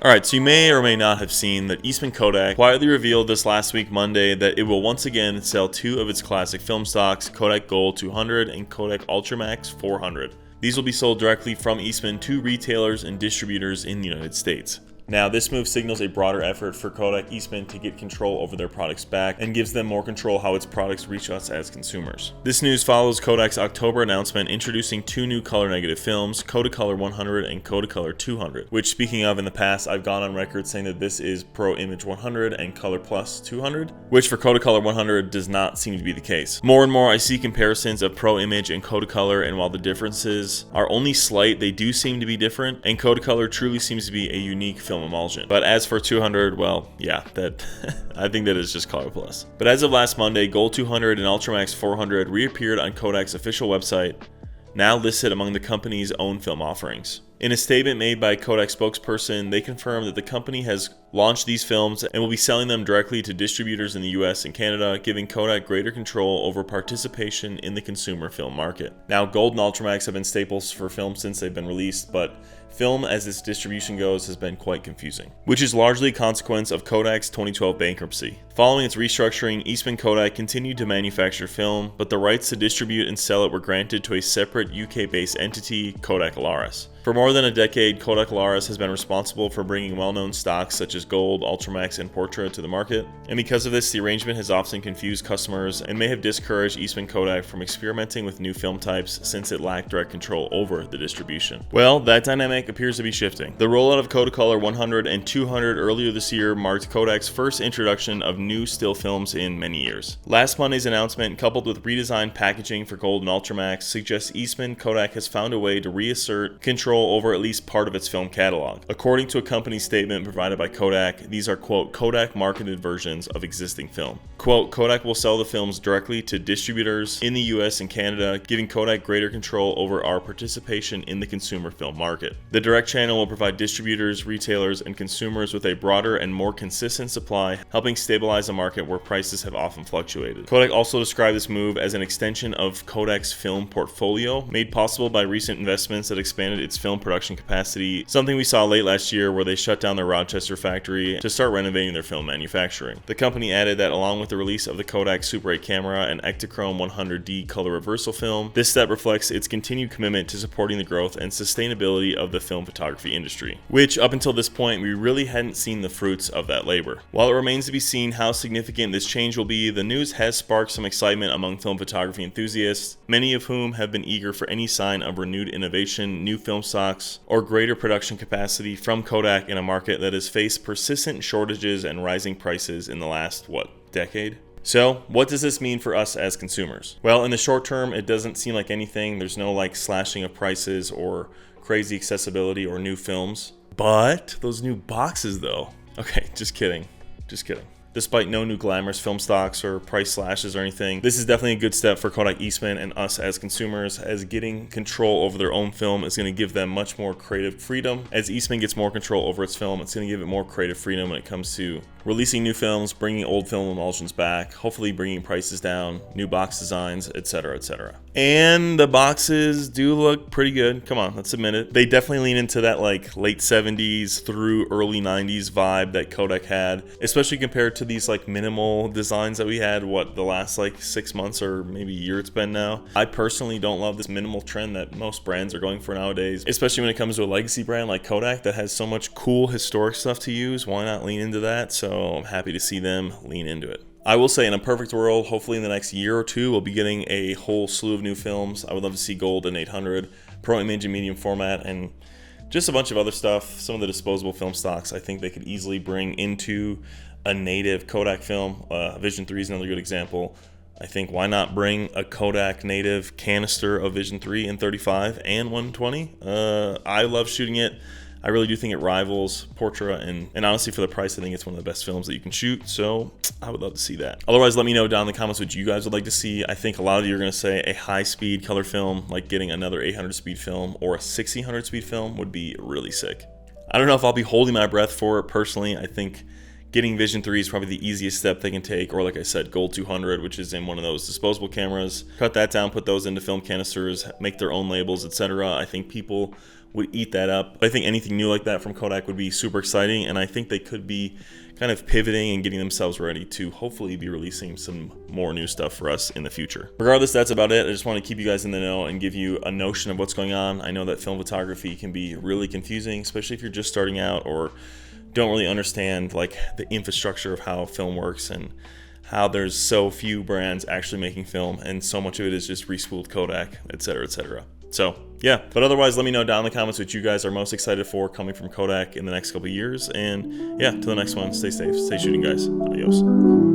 Alright, so you may or may not have seen that Eastman Kodak quietly revealed this last week Monday that it will once again sell two of its classic film stocks, Kodak Gold 200 and Kodak Ultramax 400. These will be sold directly from Eastman to retailers and distributors in the United States. Now, this move signals a broader effort for Kodak Eastman to get control over their products back and gives them more control how its products reach us as consumers. This news follows Kodak's October announcement introducing two new color negative films, Kodacolor 100 and Kodacolor 200, which, speaking of, in the past I've gone on record saying that this is Pro Image 100 and Color Plus 200, which for Kodacolor 100 does not seem to be the case. More and more I see comparisons of Pro Image and Kodacolor, and while the differences are only slight, they do seem to be different, and Kodacolor truly seems to be a unique film emulsion. But as for 200, well, yeah, that I think that is just Color Plus. But as of last Monday, Gold 200 and Ultramax 400 reappeared on Kodak's official website, now listed among the company's own film offerings. In a statement made by Kodak spokesperson, they confirmed that the company has launched these films and will be selling them directly to distributors in the US and Canada, giving Kodak greater control over participation in the consumer film market. Now, Gold and Ultramax have been staples for film since they've been released, but film as its distribution goes has been quite confusing, which is largely a consequence of Kodak's 2012 bankruptcy. Following its restructuring, Eastman Kodak continued to manufacture film, but the rights to distribute and sell it were granted to a separate UK-based entity, Kodak Alaris. For more than a decade, Kodak Alaris has been responsible for bringing well-known stocks such as Gold, Ultramax, and Portra to the market, and because of this, the arrangement has often confused customers and may have discouraged Eastman Kodak from experimenting with new film types since it lacked direct control over the distribution. Well, that dynamic appears to be shifting. The rollout of Kodacolor 100 and 200 earlier this year marked Kodak's first introduction of new still films in many years. Last Monday's announcement, coupled with redesigned packaging for Gold and Ultramax, suggests Eastman Kodak has found a way to reassert control over at least part of its film catalog. According to a company statement provided by Kodak, these are, quote, Kodak marketed versions of existing film. Quote, Kodak will sell the films directly to distributors in the US and Canada, giving Kodak greater control over our participation in the consumer film market. The direct channel will provide distributors, retailers, and consumers with a broader and more consistent supply, helping stabilize a market where prices have often fluctuated. Kodak also described this move as an extension of Kodak's film portfolio, made possible by recent investments that expanded its film production capacity, something we saw late last year where they shut down their Rochester factory to start renovating their film manufacturing. The company added that along with the release of the Kodak Super 8 camera and Ektachrome 100D color reversal film, this step reflects its continued commitment to supporting the growth and sustainability of the film photography industry, which up until this point we really hadn't seen the fruits of that labor. While it remains to be seen how significant this change will be, the news has sparked some excitement among film photography enthusiasts, many of whom have been eager for any sign of renewed innovation, new film stocks, or greater production capacity from Kodak in a market that has faced persistent shortages and rising prices in the last, decade? So, what does this mean for us as consumers? Well, in the short term, it doesn't seem like anything. There's no slashing of prices or crazy accessibility or new films. But those new boxes though. Okay, just kidding. Despite no new glamorous film stocks or price slashes or anything, this is definitely a good step for Kodak Eastman and us as consumers, as getting control over their own film is going to give them much more creative freedom. As Eastman gets more control over its film, it's going to give it more creative freedom when it comes to releasing new films, bringing old film emulsions back, hopefully bringing prices down, new box designs, etc., etc. And the boxes do look pretty good. Come on, let's admit it. They definitely lean into that late 70s through early 90s vibe that Kodak had, especially compared to these minimal designs that we had the last 6 months or maybe a year it's been now. I personally don't love this minimal trend that most brands are going for nowadays, especially when it comes to a legacy brand like Kodak that has so much cool historic stuff to use. Why not lean into that? So I'm happy to see them lean into it. I will say, in a perfect world, hopefully in the next year or two, we'll be getting a whole slew of new films. I would love to see Gold and 800, Pro Image and medium format, and just a bunch of other stuff. Some of the disposable film stocks I think they could easily bring into a native Kodak film. Vision 3 is another good example. I think why not bring a Kodak native canister of Vision 3 in 35 and 120? I love shooting it. I really do think it rivals Portra, and honestly for the price I think it's one of the best films that you can shoot, so I would love to see that. Otherwise, let me know down in the comments what you guys would like to see. I think a lot of you are going to say a high speed color film, like getting another 800 speed film or a 1600 speed film would be really sick. I don't know if I'll be holding my breath for it personally. I think getting Vision 3 is probably the easiest step they can take, or like I said, Gold 200, which is in one of those disposable cameras. Cut that down, put those into film canisters, make their own labels, etc. I think people would eat that up. But I think anything new like that from Kodak would be super exciting, and I think they could be kind of pivoting and getting themselves ready to hopefully be releasing some more new stuff for us in the future. Regardless, that's about it. I just want to keep you guys in the know and give you a notion of what's going on. I know that film photography can be really confusing, especially if you're just starting out or don't really understand like the infrastructure of how film works and how there's so few brands actually making film, and so much of it is just respooled Kodak, etc., etc. So yeah, but otherwise, let me know down in the comments what you guys are most excited for coming from Kodak in the next couple of years. And yeah, till the next one, stay safe, stay shooting, guys. Adios.